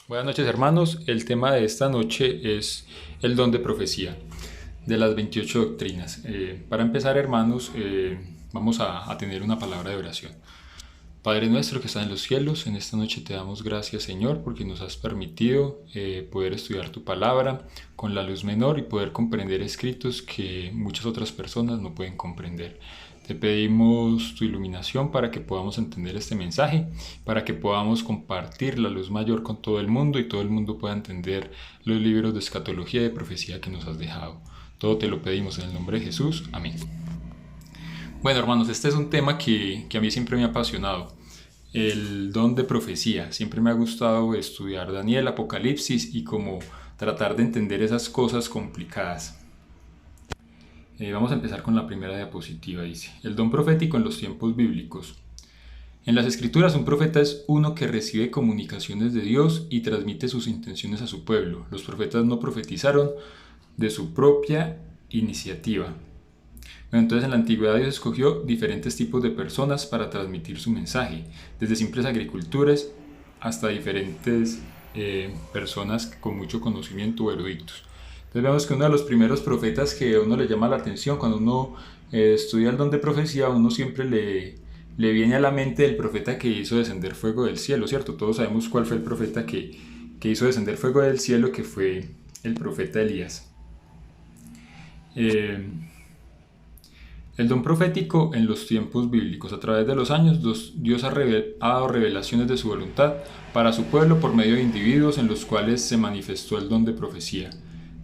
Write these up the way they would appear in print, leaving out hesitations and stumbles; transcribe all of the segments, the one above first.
Buenas noches, hermanos. El tema de esta noche es el don de profecía de las 28 doctrinas. Para empezar, hermanos, vamos a tener una palabra de oración. Padre nuestro que está en los cielos, en esta noche te damos gracias, Señor, porque nos has permitido poder estudiar tu palabra con la luz menor y poder comprender escritos que muchas otras personas no pueden comprender. Te pedimos tu iluminación para que podamos entender este mensaje, para que podamos compartir la luz mayor con todo el mundo y todo el mundo pueda entender los libros de escatología y de profecía que nos has dejado. Todo te lo pedimos en el nombre de Jesús. Amén. Bueno, hermanos, este es un tema que a mí siempre me ha apasionado. El don de profecía. Siempre me ha gustado estudiar Daniel, Apocalipsis y como tratar de entender esas cosas complicadas. Vamos a empezar con la primera diapositiva. Dice, el don profético en los tiempos bíblicos. En las escrituras un profeta es uno que recibe comunicaciones de Dios y transmite sus intenciones a su pueblo. Los profetas no profetizaron de su propia iniciativa. Bueno, entonces en la antigüedad Dios escogió diferentes tipos de personas para transmitir su mensaje, desde simples agricultores hasta diferentes personas con mucho conocimiento o eruditos. Entonces vemos que uno de los primeros profetas que a uno le llama la atención cuando uno estudia el don de profecía, a uno siempre le viene a la mente el profeta que hizo descender fuego del cielo, ¿cierto? Todos sabemos cuál fue el profeta que hizo descender fuego del cielo, que fue el profeta Elías. El don profético en los tiempos bíblicos. A través de los años, Dios ha dado revelaciones de su voluntad para su pueblo por medio de individuos en los cuales se manifestó el don de profecía.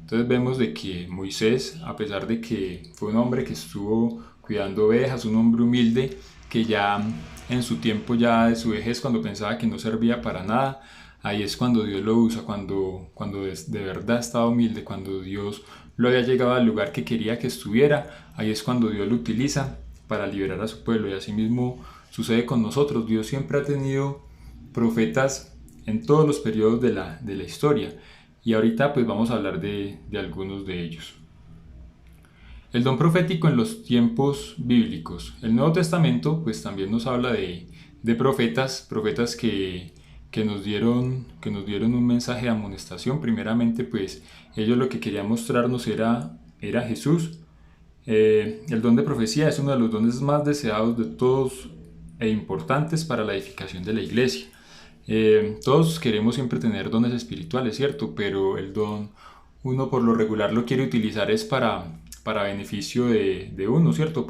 Entonces vemos de que Moisés, a pesar de que fue un hombre que estuvo cuidando ovejas, un hombre humilde, que ya en su tiempo ya de su vejez, cuando pensaba que no servía para nada, ahí es cuando Dios lo usa, cuando de verdad estaba humilde, cuando Dios lo había llegado al lugar que quería que estuviera, ahí es cuando Dios lo utiliza para liberar a su pueblo. Y así mismo sucede con nosotros. Dios siempre ha tenido profetas en todos los periodos de la historia. Y ahorita pues vamos a hablar de algunos de ellos. El don profético en los tiempos bíblicos. El Nuevo Testamento pues también nos habla de profetas que nos dieron un mensaje de amonestación. Primeramente pues ellos lo que querían mostrarnos era Jesús. El don de profecía es uno de los dones más deseados de todos e importantes para la edificación de la iglesia. Todos queremos siempre tener dones espirituales, ¿cierto? Pero el don, uno por lo regular lo quiere utilizar es para beneficio de uno, ¿cierto?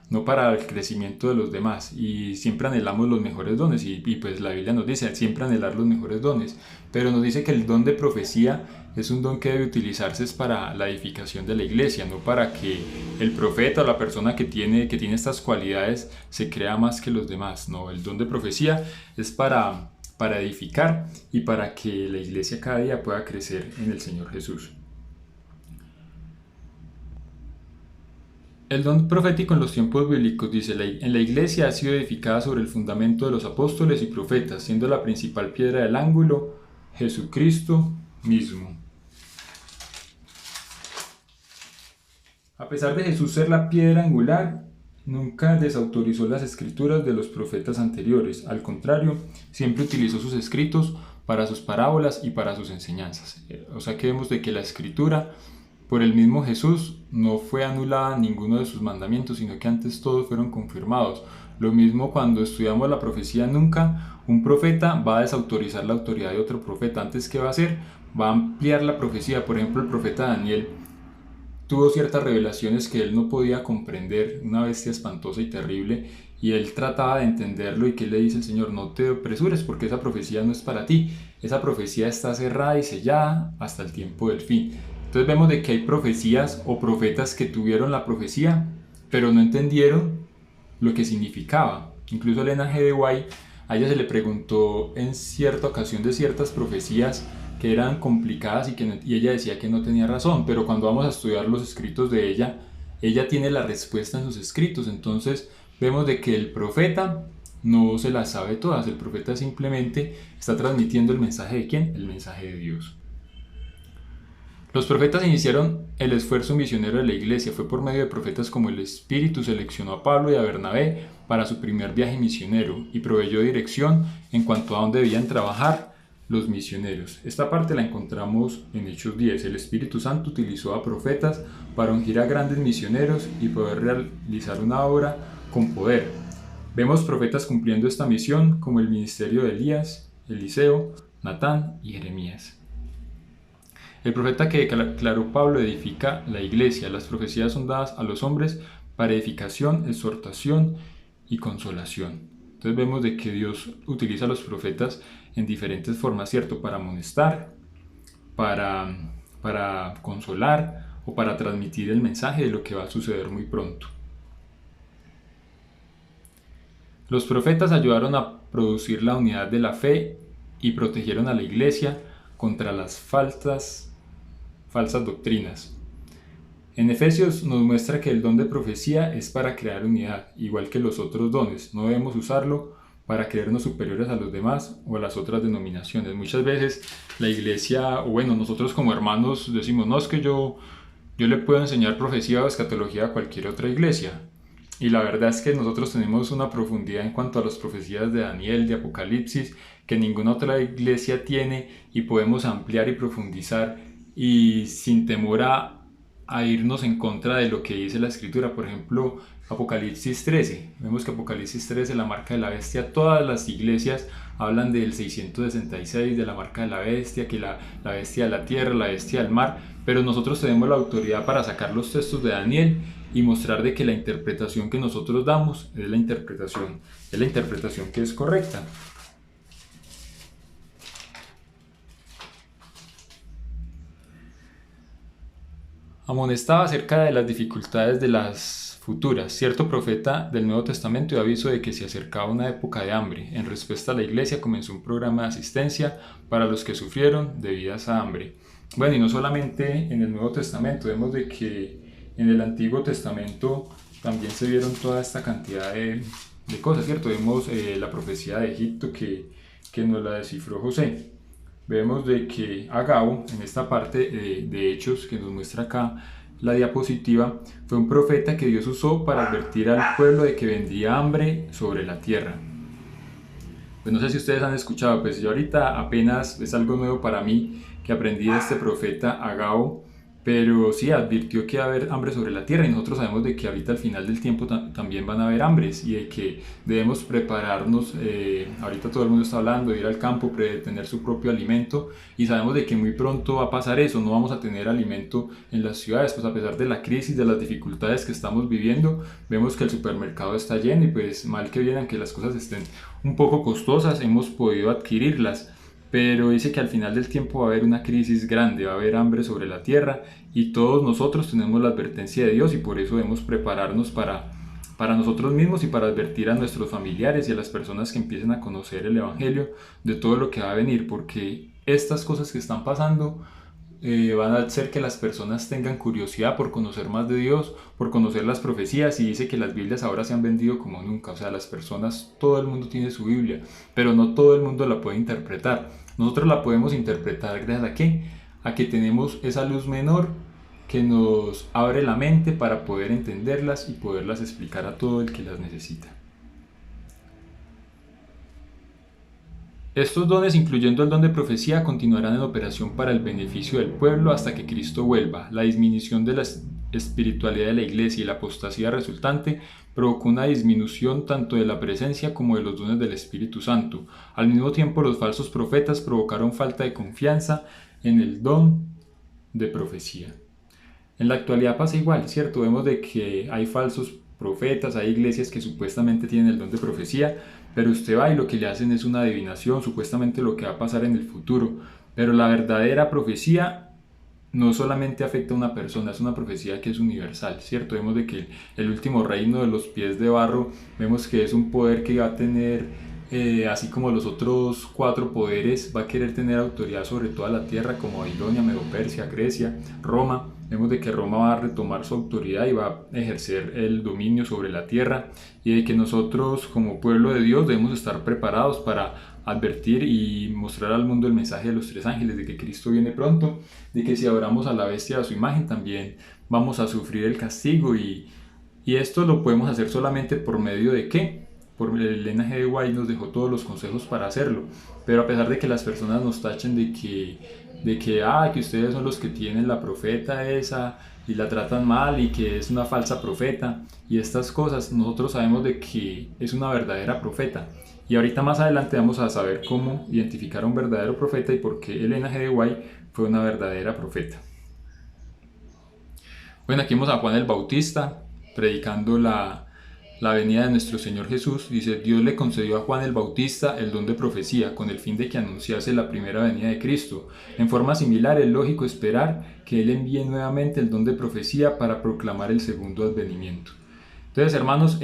No para el crecimiento de los demás. Y siempre anhelamos los mejores dones. Y pues la Biblia nos dice siempre anhelar los mejores dones. Pero nos dice que el don de profecía es un don que debe utilizarse es para la edificación de la iglesia, no para que el profeta o la persona que tiene estas cualidades se crea más que los demás. No, el don de profecía es para edificar y para que la iglesia cada día pueda crecer en el Señor Jesús. El don profético en los tiempos bíblicos, dice, en la iglesia ha sido edificada sobre el fundamento de los apóstoles y profetas, siendo la principal piedra del ángulo Jesucristo mismo. A pesar de Jesús ser la piedra angular, nunca desautorizó las escrituras de los profetas anteriores. Al contrario, siempre utilizó sus escritos para sus parábolas y para sus enseñanzas. O sea que vemos de que la escritura, por el mismo Jesús, no fue anulada ninguno de sus mandamientos, sino que antes todos fueron confirmados. Lo mismo cuando estudiamos la profecía, nunca un profeta va a desautorizar la autoridad de otro profeta. Antes, ¿qué va a hacer? Va a ampliar la profecía. Por ejemplo, el profeta Daniel tuvo ciertas revelaciones que él no podía comprender, una bestia espantosa y terrible, y él trataba de entenderlo. ¿Y qué le dice el Señor? No te apresures porque esa profecía no es para ti, esa profecía está cerrada y sellada hasta el tiempo del fin. Entonces vemos de que hay profecías o profetas que tuvieron la profecía pero no entendieron lo que significaba. Incluso Elena G. de White, a ella se le preguntó en cierta ocasión de ciertas profecías que eran complicadas y ella decía que no tenía razón, pero cuando vamos a estudiar los escritos de ella tiene la respuesta en sus escritos. Entonces vemos de que el profeta no se las sabe todas, el profeta simplemente está transmitiendo el mensaje de ¿quién? El mensaje de Dios. Los profetas iniciaron el esfuerzo misionero de la iglesia. Fue por medio de profetas como el Espíritu seleccionó a Pablo y a Bernabé para su primer viaje misionero y proveyó dirección en cuanto a dónde debían trabajar los misioneros. Esta parte la encontramos en Hechos 10. El Espíritu Santo utilizó a profetas para ungir a grandes misioneros y poder realizar una obra con poder. Vemos profetas cumpliendo esta misión como el ministerio de Elías, Eliseo, Natán y Jeremías. El profeta que declaró Pablo edifica la iglesia. Las profecías son dadas a los hombres para edificación, exhortación y consolación. Entonces vemos de que Dios utiliza a los profetas en diferentes formas, ¿cierto? Para amonestar, para consolar o para transmitir el mensaje de lo que va a suceder muy pronto. Los profetas ayudaron a producir la unidad de la fe y protegieron a la iglesia contra las falsas doctrinas. En Efesios nos muestra que el don de profecía es para crear unidad, igual que los otros dones. No debemos usarlo para creernos superiores a los demás o a las otras denominaciones. Muchas veces la iglesia, o bueno, nosotros como hermanos decimos, no, es que yo le puedo enseñar profecía o escatología a cualquier otra iglesia. Y la verdad es que nosotros tenemos una profundidad en cuanto a las profecías de Daniel, de Apocalipsis, que ninguna otra iglesia tiene, y podemos ampliar y profundizar y sin temor a irnos en contra de lo que dice la escritura. Por ejemplo, Apocalipsis 13. Vemos que Apocalipsis 13, la marca de la bestia, todas las iglesias hablan del 666, de la marca de la bestia, que la bestia de la tierra, la bestia del mar, pero nosotros tenemos la autoridad para sacar los textos de Daniel y mostrar de que la interpretación que nosotros damos es la interpretación que es correcta. Amonestaba acerca de las dificultades de las futuras. Cierto profeta del Nuevo Testamento dio aviso de que se acercaba una época de hambre. En respuesta a la iglesia comenzó un programa de asistencia para los que sufrieron debido a esa hambre. Bueno, y no solamente en el Nuevo Testamento, vemos de que en el Antiguo Testamento también se vieron toda esta cantidad de cosas, ¿cierto? Vemos la profecía de Egipto que nos la descifró José. Vemos de que Agabo, en esta parte de Hechos que nos muestra acá la diapositiva, fue un profeta que Dios usó para advertir al pueblo de que vendría hambre sobre la tierra. Pues no sé si ustedes han escuchado, pues yo ahorita apenas es algo nuevo para mí que aprendí de este profeta Agabo, pero sí advirtió que iba a haber hambre sobre la tierra, y nosotros sabemos de que ahorita al final del tiempo también van a haber hambres, y de que debemos prepararnos. Ahorita todo el mundo está hablando de ir al campo, de tener su propio alimento, y sabemos de que muy pronto va a pasar eso, no vamos a tener alimento en las ciudades, pues a pesar de la crisis, de las dificultades que estamos viviendo, vemos que el supermercado está lleno, y pues mal que bien, aunque las cosas estén un poco costosas, hemos podido adquirirlas. Pero dice que al final del tiempo va a haber una crisis grande, va a haber hambre sobre la tierra, y todos nosotros tenemos la advertencia de Dios, y por eso debemos prepararnos para nosotros mismos y para advertir a nuestros familiares y a las personas que empiecen a conocer el Evangelio de todo lo que va a venir, porque estas cosas que están pasando van a hacer que las personas tengan curiosidad por conocer más de Dios, por conocer las profecías, y dice que las Biblias ahora se han vendido como nunca. O sea, las personas, todo el mundo tiene su Biblia, pero no todo el mundo la puede interpretar. Nosotros la podemos interpretar gracias a ¿qué? A que tenemos esa luz menor que nos abre la mente para poder entenderlas y poderlas explicar a todo el que las necesita. Estos dones, incluyendo el don de profecía, continuarán en operación para el beneficio del pueblo hasta que Cristo vuelva. La disminución de la espiritualidad de la iglesia y la apostasía resultante provocó una disminución tanto de la presencia como de los dones del Espíritu Santo. Al mismo tiempo, los falsos profetas provocaron falta de confianza en el don de profecía. En la actualidad pasa igual, ¿cierto? Vemos de que hay falsos profetas, hay iglesias que supuestamente tienen el don de profecía, pero usted va y lo que le hacen es una adivinación, supuestamente lo que va a pasar en el futuro. Pero la verdadera profecía no solamente afecta a una persona, es una profecía que es universal, ¿cierto? Vemos de que el último reino de los pies de barro, vemos que es un poder que va a tener, así como los otros 4 poderes, va a querer tener autoridad sobre toda la tierra, como Babilonia, Medo-Persia, Grecia, Roma. Vemos de que Roma va a retomar su autoridad y va a ejercer el dominio sobre la tierra, y de que nosotros como pueblo de Dios debemos estar preparados para advertir y mostrar al mundo el mensaje de los 3 ángeles, de que Cristo viene pronto, de que si adoramos a la bestia a su imagen también vamos a sufrir el castigo, y esto lo podemos hacer solamente por medio de ¿qué? por Elena G. de White nos dejó todos los consejos para hacerlo, pero a pesar de que las personas nos tachen que ustedes son los que tienen la profeta esa y la tratan mal y que es una falsa profeta y estas cosas, nosotros sabemos de que es una verdadera profeta. Y ahorita más adelante vamos a saber cómo identificar a un verdadero profeta y por qué Elena G. de White fue una verdadera profeta. Bueno, aquí vemos a Juan el Bautista predicando la venida de nuestro Señor Jesús. Dice: Dios le concedió a Juan el Bautista el don de profecía con el fin de que anunciase la primera venida de Cristo. En forma similar es lógico esperar que Él envíe nuevamente el don de profecía para proclamar el segundo advenimiento. Entonces, hermanos,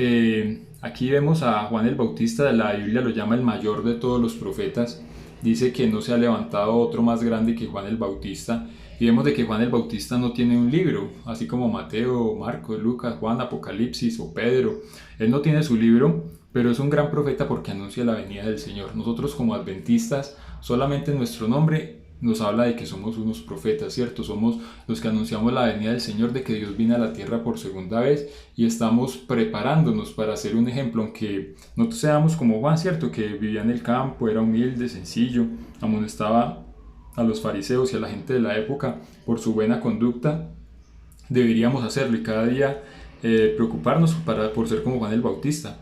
aquí vemos a Juan el Bautista. La Biblia lo llama el mayor de todos los profetas. Dice que no se ha levantado otro más grande que Juan el Bautista. Y vemos de que Juan el Bautista no tiene un libro, así como Mateo, Marcos, Lucas, Juan, Apocalipsis o Pedro. Él no tiene su libro, pero es un gran profeta porque anuncia la venida del Señor. Nosotros como adventistas, solamente nuestro nombre nos habla de que somos unos profetas, ¿cierto? Somos los que anunciamos la venida del Señor, de que Dios viene a la tierra por segunda vez y estamos preparándonos para ser un ejemplo, aunque no seamos como Juan, ¿cierto? Que vivía en el campo, era humilde, sencillo, amonestaba a los fariseos y a la gente de la época por su buena conducta. Deberíamos hacerlo y cada día preocuparnos por ser como Juan el Bautista.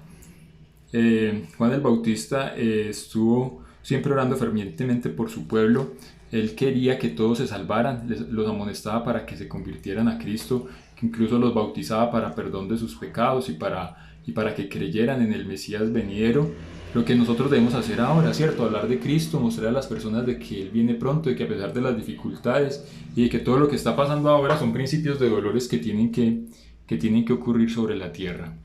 Juan el Bautista estuvo siempre orando fervientemente por su pueblo. Él quería que todos se salvaran, los amonestaba para que se convirtieran a Cristo, que incluso los bautizaba para perdón de sus pecados y para que creyeran en el Mesías venidero. Lo que nosotros debemos hacer ahora, ¿cierto? Hablar de Cristo, mostrar a las personas de que Él viene pronto, de que a pesar de las dificultades y de que todo lo que está pasando ahora son principios de dolores que tienen que ocurrir sobre la tierra.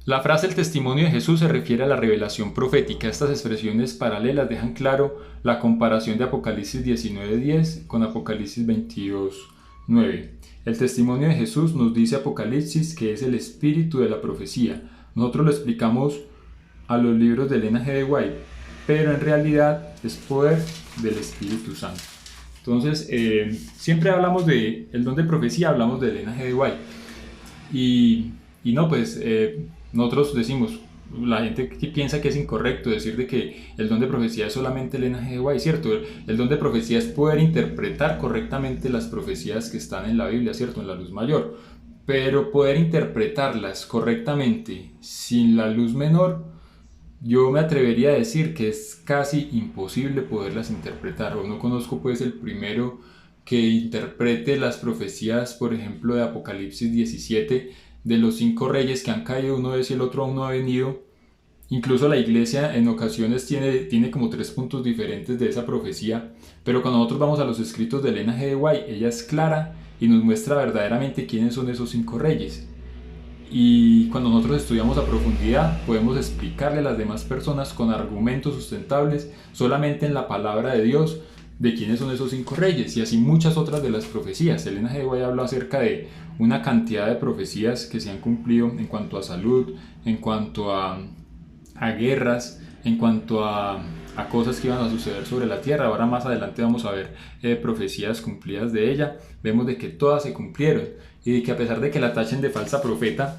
La frase "el testimonio de Jesús" se refiere a la revelación profética. Estas expresiones paralelas dejan claro la comparación de Apocalipsis 19:10 con Apocalipsis 22:9. El testimonio de Jesús nos dice Apocalipsis que es el espíritu de la profecía. Nosotros lo explicamos a los libros de Elena G. de White, pero en realidad es poder del Espíritu Santo. Entonces, siempre hablamos del don de profecía, hablamos de Elena G. de White. Nosotros decimos, la gente que piensa que es incorrecto decir de que el don de profecía es solamente Elena G. de White, ¿cierto? El don de profecía es poder interpretar correctamente las profecías que están en la Biblia, ¿cierto? En la luz mayor. Pero poder interpretarlas correctamente sin la luz menor, yo me atrevería a decir que es casi imposible poderlas interpretar. O no conozco pues el primero que interprete las profecías, por ejemplo, de Apocalipsis 17, de los 5 reyes que han caído, uno es y el otro aún no ha venido. Incluso la iglesia en ocasiones tiene como 3 puntos diferentes de esa profecía, pero cuando nosotros vamos a los escritos de Elena G. de White, ella es clara y nos muestra verdaderamente quiénes son esos 5 reyes. Y cuando nosotros estudiamos a profundidad, podemos explicarle a las demás personas con argumentos sustentables, solamente en la palabra de Dios, de quiénes son esos 5 reyes, y así muchas otras de las profecías. Elena G. de White habla acerca de una cantidad de profecías que se han cumplido en cuanto a salud, en cuanto a guerras, en cuanto a cosas que iban a suceder sobre la tierra. Ahora más adelante vamos a ver profecías cumplidas de ella. Vemos de que todas se cumplieron y de que a pesar de que la tachen de falsa profeta,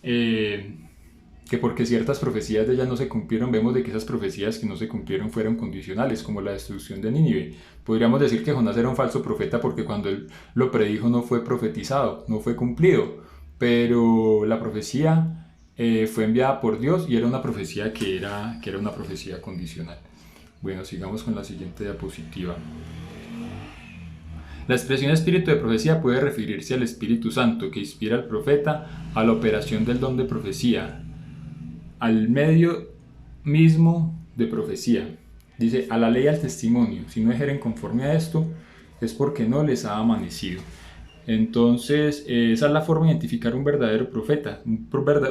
que porque ciertas profecías de ella no se cumplieron, vemos de que esas profecías que no se cumplieron fueron condicionales, como la destrucción de Nínive. Podríamos decir que Jonás era un falso profeta porque cuando él lo predijo no fue profetizado, no fue cumplido, pero la profecía fue enviada por Dios y era una profecía que era una profecía condicional. Bueno, sigamos con la siguiente diapositiva. La expresión espíritu de profecía puede referirse al Espíritu Santo que inspira al profeta a la operación del don de profecía, al medio mismo de profecía. Dice: a la ley y al testimonio, si no dijeren conforme a esto, es porque no les ha amanecido. Entonces, esa es la forma de identificar un verdadero profeta.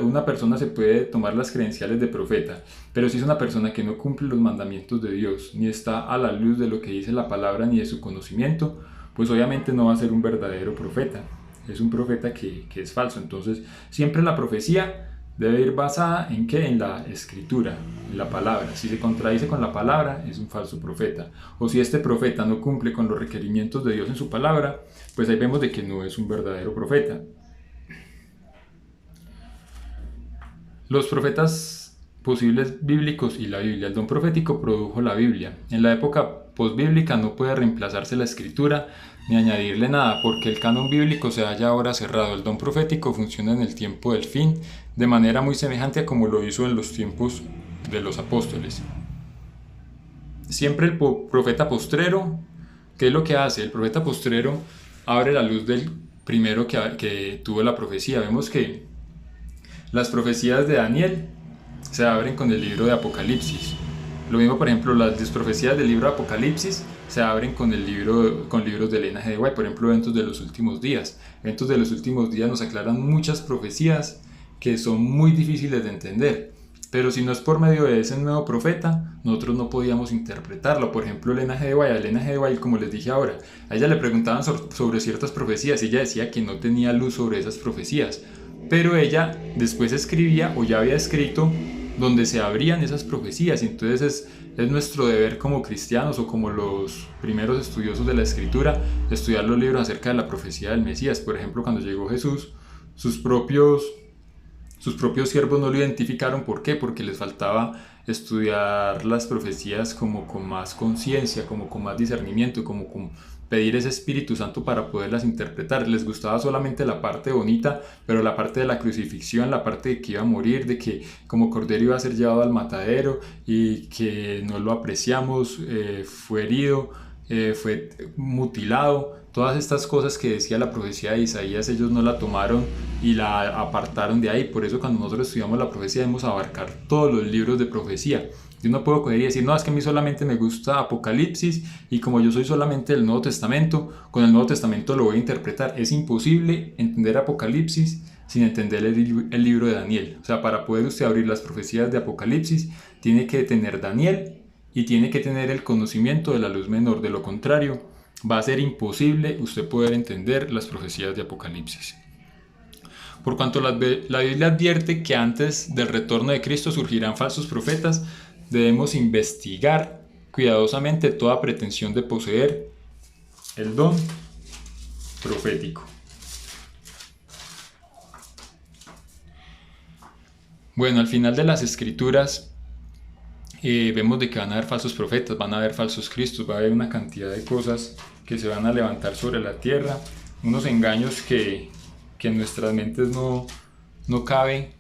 Una persona se puede tomar las credenciales de profeta, pero si es una persona que no cumple los mandamientos de Dios, ni está a la luz de lo que dice la palabra, ni de su conocimiento, pues obviamente no va a ser un verdadero profeta. Es un profeta que es falso. Entonces, siempre la profecía debe ir basada ¿en qué? En la escritura, en la palabra. Si se contradice con la palabra, es un falso profeta. O si este profeta no cumple con los requerimientos de Dios en su palabra, pues ahí vemos de que no es un verdadero profeta. Los profetas posibles bíblicos y la Biblia. El don profético produjo la Biblia. En la época posbíblica no puede reemplazarse la escritura ni añadirle nada, porque el canon bíblico se halla ahora cerrado. El don profético funciona en el tiempo del fin de manera muy semejante a como lo hizo en los tiempos de los apóstoles. Siempre el profeta postrero, ¿qué es lo que hace? El profeta postrero abre la luz del primero que tuvo la profecía. Vemos que las profecías de Daniel se abren con el libro de Apocalipsis. Lo mismo, por ejemplo, las profecías del libro de Apocalipsis se abren con libros de Elena G. de White, por ejemplo, eventos de los últimos días. Eventos de los últimos días nos aclaran muchas profecías que son muy difíciles de entender. Pero si no es por medio de ese nuevo profeta, nosotros no podíamos interpretarlo. Por ejemplo, Elena G. de White. Elena G. de White, como les dije ahora, a ella le preguntaban sobre ciertas profecías y ella decía que no tenía luz sobre esas profecías. Pero ella después escribía o ya había escrito donde se abrían esas profecías. Entonces es nuestro deber como cristianos o como los primeros estudiosos de la escritura estudiar los libros acerca de la profecía del Mesías. Por ejemplo, cuando llegó Jesús, sus propios siervos no lo identificaron. ¿Por qué? Porque les faltaba estudiar las profecías como con más conciencia, como con más discernimiento, como con pedir ese Espíritu Santo para poderlas interpretar. Les gustaba solamente la parte bonita, pero la parte de la crucifixión, la parte de que iba a morir, de que como cordero iba a ser llevado al matadero y que no lo apreciamos, fue herido, fue mutilado. Todas estas cosas que decía la profecía de Isaías, ellos no la tomaron y la apartaron de ahí. Por eso cuando nosotros estudiamos la profecía debemos abarcar todos los libros de profecía. Yo no puedo coger y decir, no, es que a mí solamente me gusta Apocalipsis y como yo soy solamente del Nuevo Testamento, con el Nuevo Testamento lo voy a interpretar. Es imposible entender Apocalipsis sin entender el libro de Daniel. O sea, para poder usted abrir las profecías de Apocalipsis, tiene que tener Daniel y tiene que tener el conocimiento de la luz menor. De lo contrario, va a ser imposible usted poder entender las profecías de Apocalipsis. Por cuanto la Biblia advierte que antes del retorno de Cristo surgirán falsos profetas, debemos investigar cuidadosamente toda pretensión de poseer el don profético. Bueno, al final de las escrituras vemos de que van a haber falsos profetas, van a haber falsos cristos, va a haber una cantidad de cosas que se van a levantar sobre la tierra, unos engaños que en nuestras mentes no caben,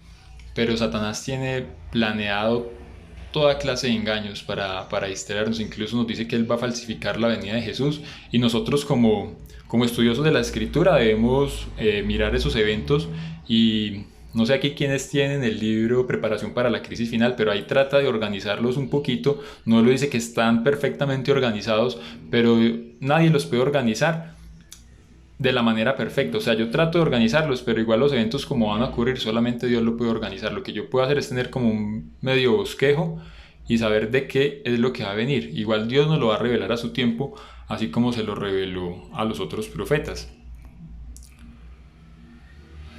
pero Satanás tiene planeado toda clase de engaños para distraernos. Incluso nos dice que él va a falsificar la venida de Jesús y nosotros como estudiosos de la escritura debemos mirar esos eventos. Y no sé aquí quiénes tienen el libro Preparación para la Crisis Final, pero ahí trata de organizarlos un poquito. No lo dice que están perfectamente organizados, pero nadie los puede organizar de la manera perfecta. O sea, yo trato de organizarlos, pero igual los eventos como van a ocurrir, solamente Dios lo puede organizar. Lo que yo puedo hacer es tener como un medio bosquejo y saber de qué es lo que va a venir. Igual Dios nos lo va a revelar a su tiempo, así como se lo reveló a los otros profetas.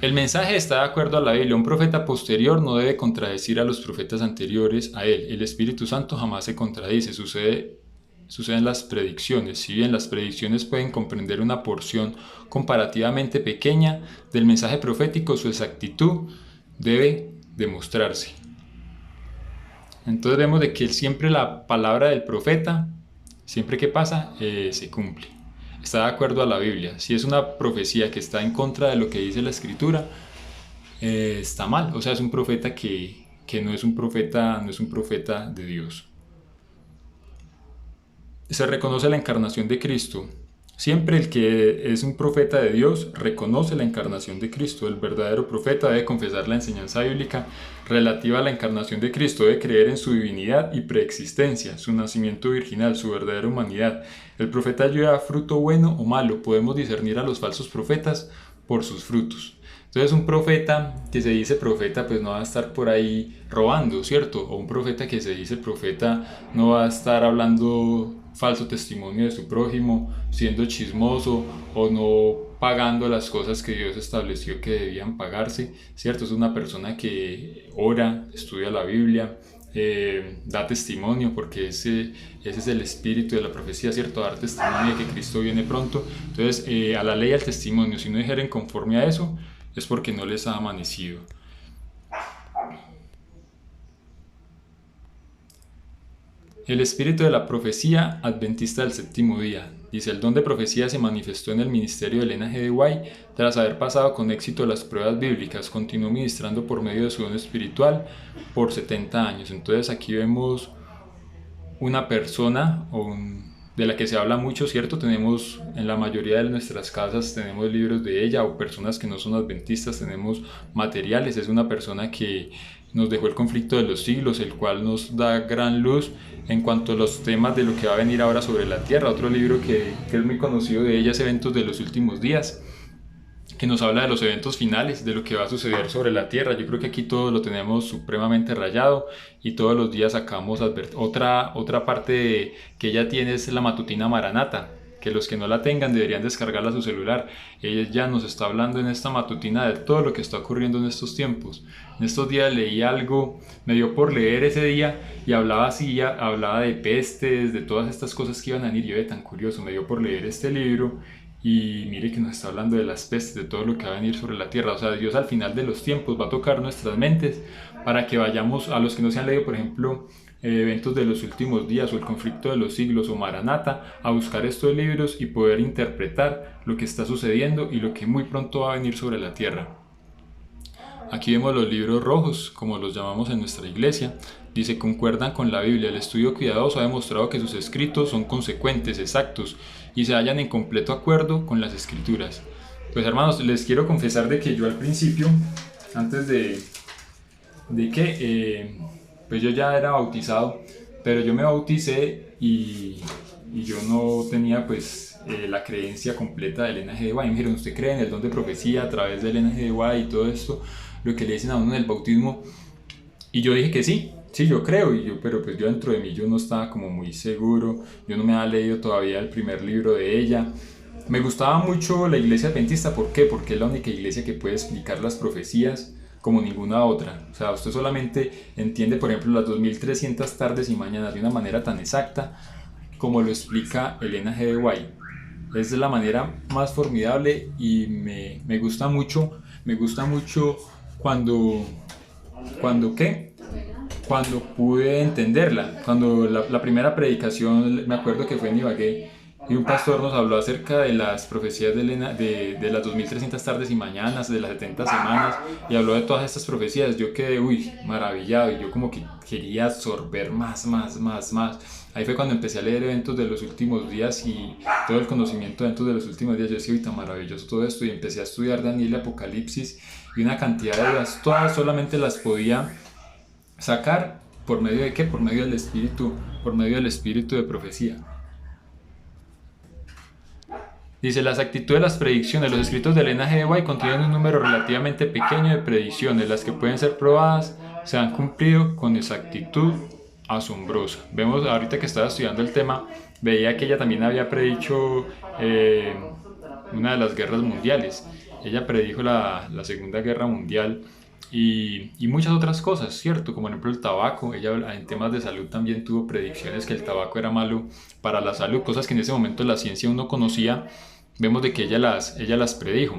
El mensaje está de acuerdo a la Biblia. Un profeta posterior no debe contradecir a los profetas anteriores a él. El Espíritu Santo jamás se contradice. Suceden las predicciones. Si bien las predicciones pueden comprender una porción comparativamente pequeña del mensaje profético, su exactitud debe demostrarse. Entonces vemos de que siempre la palabra del profeta, siempre que pasa, se cumple. Está de acuerdo a la Biblia. Si es una profecía que está en contra de lo que dice la Escritura, está mal. O sea, es un profeta que no es un profeta de Dios. Se reconoce la encarnación de Cristo. Siempre el que es un profeta de Dios reconoce la encarnación de Cristo. El verdadero profeta debe confesar la enseñanza bíblica relativa a la encarnación de Cristo, debe creer en su divinidad y preexistencia, su nacimiento virginal, su verdadera humanidad. El profeta lleva fruto bueno o malo. Podemos discernir a los falsos profetas por sus frutos. Entonces un profeta que se dice profeta pues no va a estar por ahí robando, ¿cierto? O un profeta que se dice profeta no va a estar hablando falso testimonio de su prójimo, siendo chismoso o no pagando las cosas que Dios estableció que debían pagarse, ¿cierto? Es una persona que ora, estudia la Biblia, da testimonio, porque ese es el espíritu de la profecía, ¿cierto? Dar testimonio de que Cristo viene pronto. Entonces, a la ley y al testimonio, si no dijeren conforme a eso, es porque no les ha amanecido. El espíritu de la profecía adventista del séptimo día. Dice, el don de profecía se manifestó en el ministerio de Elena G. de White tras haber pasado con éxito las pruebas bíblicas. Continuó ministrando por medio de su don espiritual por 70 años. Entonces aquí vemos una persona de la que se habla mucho, ¿cierto? Tenemos en la mayoría de nuestras casas, tenemos libros de ella, o personas que no son adventistas, tenemos materiales. Es una persona que nos dejó el conflicto de los siglos, el cual nos da gran luz en cuanto a los temas de lo que va a venir ahora sobre la tierra. Otro libro que es muy conocido de ella es Eventos de los Últimos Días, que nos habla de los eventos finales, de lo que va a suceder sobre la Tierra. Yo creo que aquí todo lo tenemos supremamente rayado y todos los días sacamos otra parte que ella tiene es la matutina Maranata, que los que no la tengan deberían descargarla a su celular. Ella ya nos está hablando en esta matutina de todo lo que está ocurriendo en estos tiempos. En estos días leí algo, me dio por leer ese día y hablaba así, hablaba de pestes, de todas estas cosas que iban a venir. Yo de tan curioso, me dio por leer este libro y mire que nos está hablando de las pestes, de todo lo que va a venir sobre la tierra. O sea, Dios al final de los tiempos va a tocar nuestras mentes para que vayamos, a los que no se han leído, por ejemplo, Eventos de los Últimos Días o El Conflicto de los Siglos o Maranata, a buscar estos libros y poder interpretar lo que está sucediendo y lo que muy pronto va a venir sobre la tierra. Aquí vemos los libros rojos, como los llamamos en nuestra iglesia. Dice, concuerdan con la Biblia. El estudio cuidadoso ha demostrado que sus escritos son consecuentes, exactos y se hallan en completo acuerdo con las escrituras. Pues hermanos, les quiero confesar de que yo al principio, antes pues yo ya era bautizado, pero yo me bauticé y yo no tenía pues la creencia completa de Elena G. de White. Me dijeron, ¿usted cree en el don de profecía a través de Elena G. de White y todo esto? Lo que le dicen a uno en el bautismo. Y yo dije que sí, yo creo, pero pues yo dentro de mí yo no estaba como muy seguro, yo no me había leído todavía el primer libro de ella. Me gustaba mucho la iglesia adventista, ¿por qué? Porque es la única iglesia que puede explicar las profecías como ninguna otra. O sea, usted solamente entiende, por ejemplo, las 2300 tardes y mañanas de una manera tan exacta como lo explica Elena G. de White. Es de la manera más formidable y me gusta mucho, cuando, ¿qué? Cuando pude entenderla, cuando la primera predicación, me acuerdo que fue en Ibagué, y un pastor nos habló acerca de las profecías de Elena, de las 2300 tardes y mañanas, de las 70 semanas, y habló de todas estas profecías. Yo quedé, maravillado, y yo como que quería absorber más. Ahí fue cuando empecé a leer Eventos de los Últimos Días y todo el conocimiento de Eventos de los Últimos Días. Yo decía, uy, tan maravilloso todo esto, y empecé a estudiar Daniel y Apocalipsis, y una cantidad de dudas, todas solamente las podía sacar por medio de qué, por medio del espíritu de profecía. Dice, la exactitud de las predicciones. Los escritos de Elena G. de White contienen un número relativamente pequeño de predicciones. Las que pueden ser probadas se han cumplido con exactitud asombrosa. Vemos ahorita que estaba estudiando el tema, veía que ella también había predicho una de las guerras mundiales. Ella predijo la Segunda Guerra Mundial y muchas otras cosas, ¿cierto? Como por ejemplo el tabaco. Ella en temas de salud también tuvo predicciones que el tabaco era malo para la salud, cosas que en ese momento la ciencia aún no conocía. Vemos de que ella las predijo.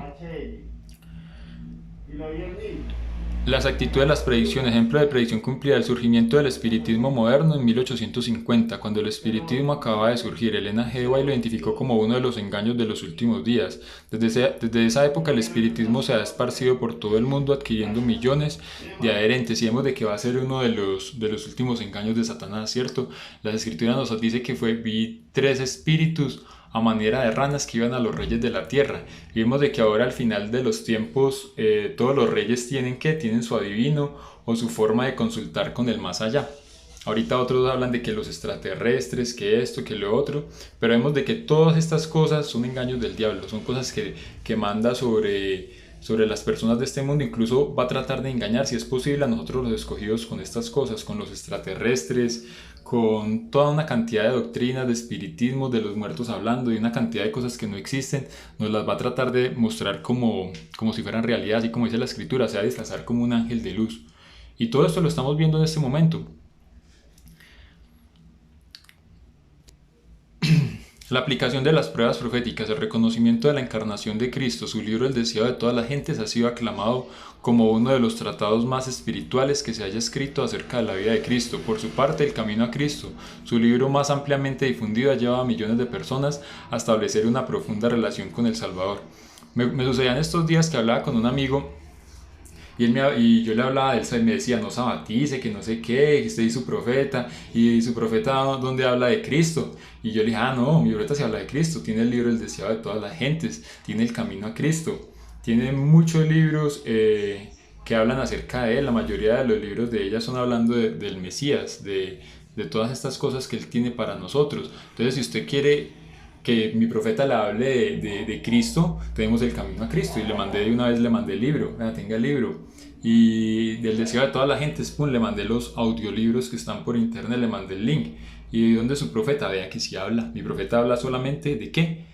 La exactitud de las predicciones. Ejemplo de predicción cumplida: el surgimiento del espiritismo moderno en 1850, cuando el espiritismo acababa de surgir. Elena G. de White lo identificó como uno de los engaños de los últimos días. Desde esa época el espiritismo se ha esparcido por todo el mundo, adquiriendo millones de adherentes, y vemos de que va a ser uno de los últimos engaños de Satanás, ¿cierto? Las escrituras nos dice que vi 3 espíritus a manera de ranas que iban a los reyes de la tierra. Y vemos de que ahora al final de los tiempos todos los reyes tienen su adivino o su forma de consultar con el más allá. Ahorita otros hablan de que los extraterrestres, que esto, que lo otro, pero vemos de que todas estas cosas son engaños del diablo, son cosas que manda sobre las personas de este mundo. Incluso va a tratar de engañar, si es posible, a nosotros los escogidos con estas cosas, con los extraterrestres, con toda una cantidad de doctrinas, de espiritismo, de los muertos hablando, y una cantidad de cosas que no existen. Nos las va a tratar de mostrar como si fueran realidad, así como dice la escritura, se va a disfrazar como un ángel de luz. Y todo esto lo estamos viendo en este momento. La aplicación de las pruebas proféticas, el reconocimiento de la encarnación de Cristo, su libro El deseo de todas las gentes, ha sido aclamado como uno de los tratados más espirituales que se haya escrito acerca de la vida de Cristo. Por su parte, El camino a Cristo, su libro más ampliamente difundido, ha llevado a millones de personas a establecer una profunda relación con el Salvador. Me sucedían estos días que hablaba con un amigo y yo le hablaba de él, y me decía, no sabatice, que no sé qué, que usted y su profeta, y su profeta donde habla de Cristo. Y yo le dije, no, mi profeta se habla de Cristo, tiene el libro El deseado de todas las gentes, tiene El camino a Cristo, tiene muchos libros que hablan acerca de él, la mayoría de los libros de ella son hablando del Mesías, de todas estas cosas que él tiene para nosotros. Entonces, si usted quiere que mi profeta le hable de Cristo, tenemos El camino a Cristo, y de una vez le mandé el libro, tenga el libro. Y del deseo de toda la gente, le mandé los audiolibros que están por internet, le mandé el link. Y donde su profeta, vea que sí habla, mi profeta habla solamente de ¿qué?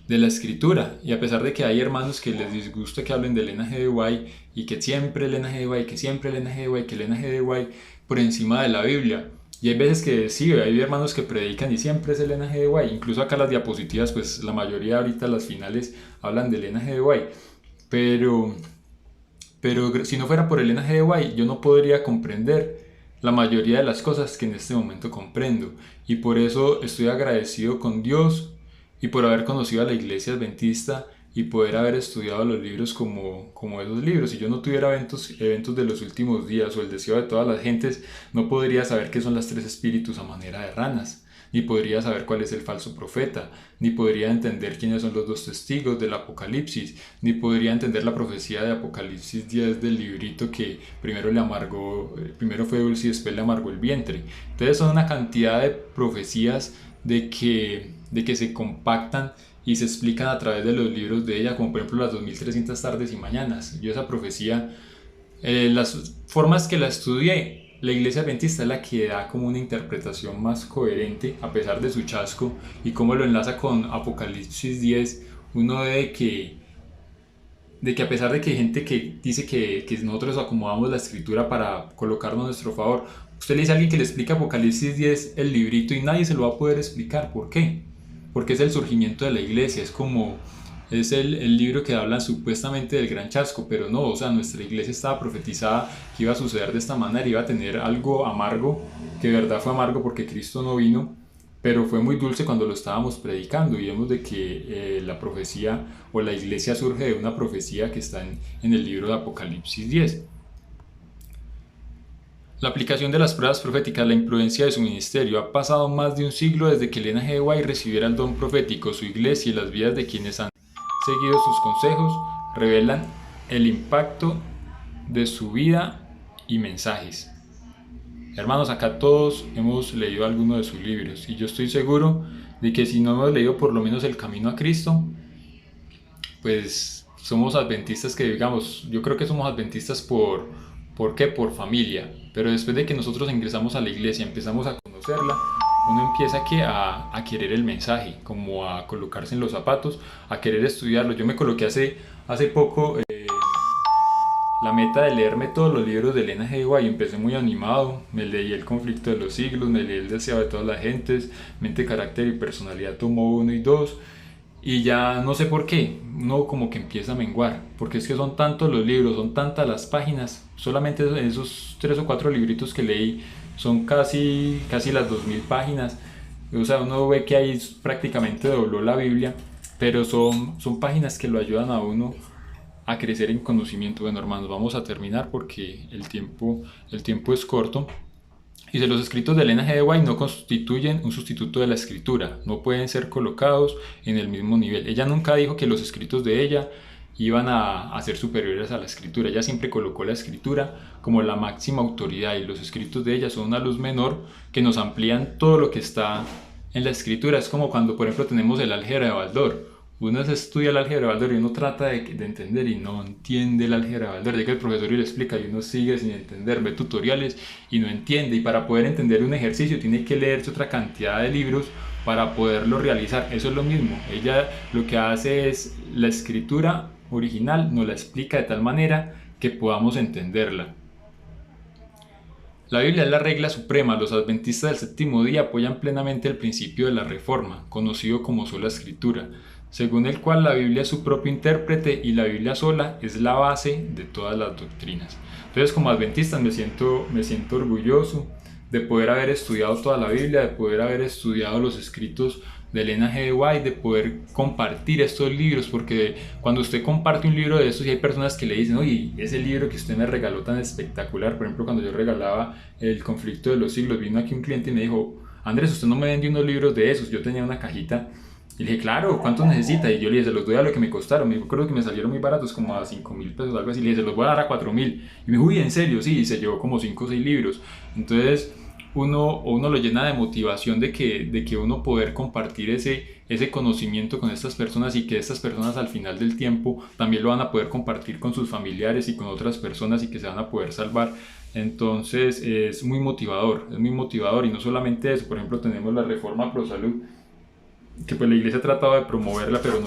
De la escritura. Y a pesar de que hay hermanos que les disgusta que hablen de Elena G. de White, y que siempre Elena G. de White, que siempre Elena G. de White, que Elena G. de White por encima de la Biblia. Y hay veces que sí, hay hermanos que predican y siempre es Elena G. de White. Incluso acá las diapositivas, pues la mayoría ahorita las finales hablan de Elena G. de White. Pero si no fuera por Elena G. de White, yo no podría comprender la mayoría de las cosas que en este momento comprendo. Y por eso estoy agradecido con Dios y por haber conocido a la Iglesia Adventista y poder haber estudiado los libros como esos libros. Si yo no tuviera eventos de los últimos días o el deseo de todas las gentes, no podría saber qué son las tres espíritus a manera de ranas, ni podría saber cuál es el falso profeta, ni podría entender quiénes son los dos testigos del Apocalipsis, ni podría entender la profecía de Apocalipsis 10 del librito que primero fue dulce y después le amargó el vientre. Entonces son una cantidad de profecías de que se compactan y se explican a través de los libros de ella, como por ejemplo las 2300 tardes y mañanas. Yo esa profecía, las formas que la estudié, la Iglesia Adventista es la que da como una interpretación más coherente a pesar de su chasco, y cómo lo enlaza con Apocalipsis 10, uno ve de que a pesar de que hay gente que dice que nosotros acomodamos la escritura para colocarnos a nuestro favor, usted le dice a alguien que le explica Apocalipsis 10, el librito, y nadie se lo va a poder explicar. ¿Por qué? Porque es el surgimiento de la iglesia, es el libro que habla supuestamente del gran chasco, pero no, o sea, nuestra iglesia estaba profetizada que iba a suceder de esta manera, iba a tener algo amargo, que de verdad fue amargo porque Cristo no vino, pero fue muy dulce cuando lo estábamos predicando, y vemos de que la profecía o la iglesia surge de una profecía que está en el libro de Apocalipsis 10. La aplicación de las pruebas proféticas, la influencia de su ministerio. Ha pasado más de un siglo desde que Elena G. de White recibiera el don profético. Su iglesia y las vidas de quienes han seguido sus consejos revelan el impacto de su vida y mensajes. Hermanos, acá todos hemos leído alguno de sus libros, y yo estoy seguro de que si no hemos leído por lo menos El camino a Cristo, pues somos adventistas, que digamos, yo creo que somos adventistas ¿por qué? Por familia. Pero después de que nosotros ingresamos a la iglesia, empezamos a conocerla, uno empieza a querer el mensaje, como a colocarse en los zapatos, a querer estudiarlo. Yo me coloqué hace poco la meta de leerme todos los libros de Elena G. de White. Empecé muy animado, me leí El conflicto de los siglos, me leí El deseo de todas las gentes, Mente, carácter y personalidad, tomo 1 y 2. Y ya no sé por qué, uno como que empieza a menguar, porque es que son tantos los libros, son tantas las páginas, solamente esos 3 o 4 libritos que leí son casi las 2000 páginas, o sea, uno ve que ahí prácticamente dobló la Biblia, pero son páginas que lo ayudan a uno a crecer en conocimiento. Bueno, hermanos, vamos a terminar porque el tiempo es corto. Dice, los escritos de Elena G. de White no constituyen un sustituto de la escritura, no pueden ser colocados en el mismo nivel. Ella nunca dijo que los escritos de ella iban a ser superiores a la escritura. Ella siempre colocó la escritura como la máxima autoridad, y los escritos de ella son una luz menor que nos amplían todo lo que está en la escritura. Es como cuando, por ejemplo, tenemos el álgebra de Baldor. Uno se estudia el álgebra de Baldor y uno trata de entender y no entiende el álgebra de Baldor. Llega el profesor y le explica y uno sigue sin entender, ve tutoriales y no entiende. Y para poder entender un ejercicio tiene que leerse otra cantidad de libros para poderlo realizar. Eso es lo mismo. Ella lo que hace es la escritura original, nos la explica de tal manera que podamos entenderla. La Biblia es la regla suprema. Los adventistas del séptimo día apoyan plenamente el principio de la Reforma, conocido como sola escritura, según el cual la Biblia es su propio intérprete y la Biblia sola es la base de todas las doctrinas. Entonces, como adventista me siento orgulloso de poder haber estudiado toda la Biblia, de poder haber estudiado los escritos de Elena G. de White, de poder compartir estos libros, porque cuando usted comparte un libro de estos y hay personas que le dicen, oye, ese libro que usted me regaló tan espectacular, por ejemplo, cuando yo regalaba El conflicto de los siglos, vino aquí un cliente y me dijo, Andrés, usted no me vende unos libros de esos, yo tenía una cajita. Y le dije, claro, ¿cuántos necesita? Y yo le dije, se los doy a lo que me costaron. Me acuerdo que me salieron muy baratos, como a 5.000 pesos, algo así. Le dije, se los voy a dar a 4.000. Y me dijo, uy, ¿en serio? Sí, y se llevó como 5 o 6 libros. Entonces, uno lo llena de motivación de que uno poder compartir ese conocimiento con estas personas y que estas personas al final del tiempo también lo van a poder compartir con sus familiares y con otras personas y que se van a poder salvar. Entonces es muy motivador y no solamente eso, por ejemplo tenemos la Reforma Pro Salud, que pues la iglesia ha tratado de promoverla, pero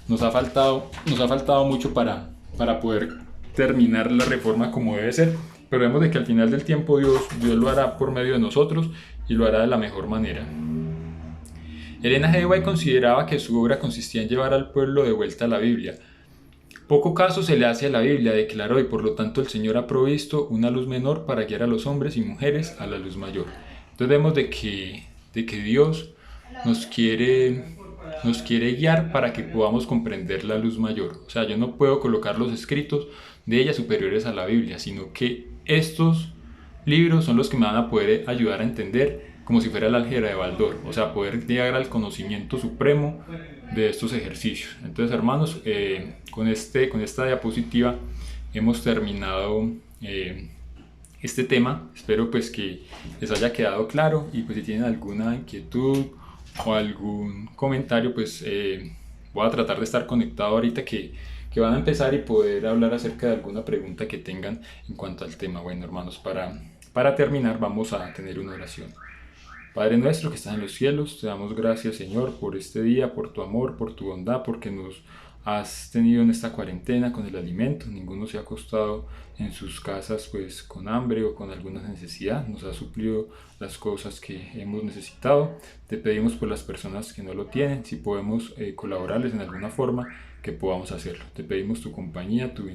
nos ha faltado mucho para poder terminar la reforma como debe ser. Pero vemos de que al final del tiempo Dios lo hará por medio de nosotros y lo hará de la mejor manera. Elena G. de White consideraba que su obra consistía en llevar al pueblo de vuelta a la Biblia. Poco caso se le hace a la Biblia, declaró, y por lo tanto el Señor ha provisto una luz menor para guiar a los hombres y mujeres a la luz mayor. Entonces vemos de que Dios nos quiere guiar para que podamos comprender la luz mayor. O sea, yo no puedo colocar los escritos de ella superiores a la Biblia, sino que estos libros son los que me van a poder ayudar a entender como si fuera el álgebra de Baldor, o sea, poder llegar al conocimiento supremo de estos ejercicios. Entonces, hermanos, con esta diapositiva hemos terminado este tema. Espero pues que les haya quedado claro y pues si tienen alguna inquietud o algún comentario, pues voy a tratar de estar conectado ahorita que van a empezar y poder hablar acerca de alguna pregunta que tengan en cuanto al tema. Bueno, hermanos, para terminar vamos a tener una oración. Padre nuestro que estás en los cielos, te damos gracias, Señor, por este día, por tu amor, por tu bondad, porque nos has tenido en esta cuarentena con el alimento. Ninguno se ha acostado en sus casas pues con hambre o con alguna necesidad. Nos has suplido las cosas que hemos necesitado. Te pedimos por las personas que no lo tienen, si podemos colaborarles en alguna forma, que podamos hacerlo. Te pedimos tu compañía, tu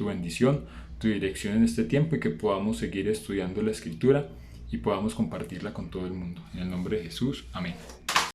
bendición, tu dirección en este tiempo y que podamos seguir estudiando la Escritura y podamos compartirla con todo el mundo. En el nombre de Jesús, amén.